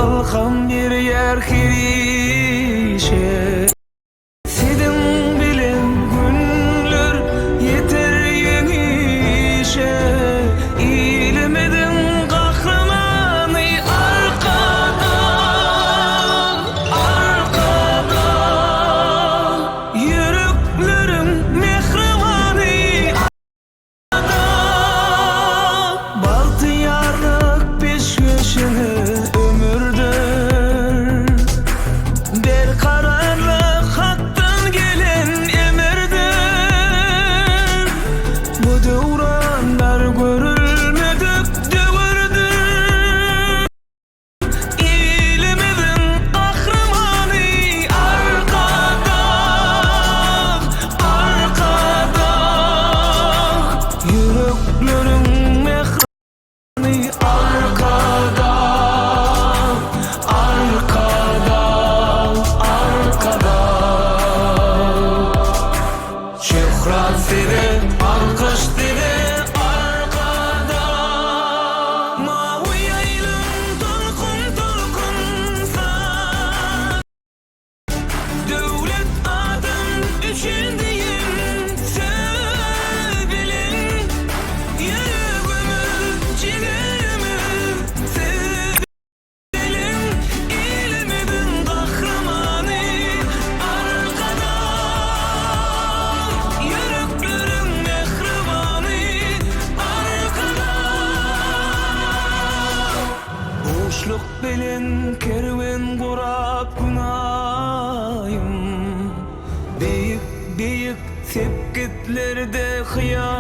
kalkan bir yer kirişe. Sidin bilen günler yeter yenişe. İlimedin kahramanı arkadan, arkadan. Yüreklerim mehribanı arkadan. Baltı yarlık peş köşeni ömürdür. Der kararlı haktan gelen emirdir. Bu devranlar görülmedik dövürdür. İlimizin kahramanı arkada, arkada. Yüreklerin mehribanı arkada, arkada, arkada. Şöhret seni, alkış seni arkada. Mavi yaylım dolkun dolkun sar. Devlet adam üçün diyeyim sevilin. Yüreğimi, ciğerimi sevilin. İlimizin kahramanı arkada. Yüreklerin mehribanı arkada. Boşluk bilen kerven kurap günahım. Büyük büyük tepkitlerde hıyar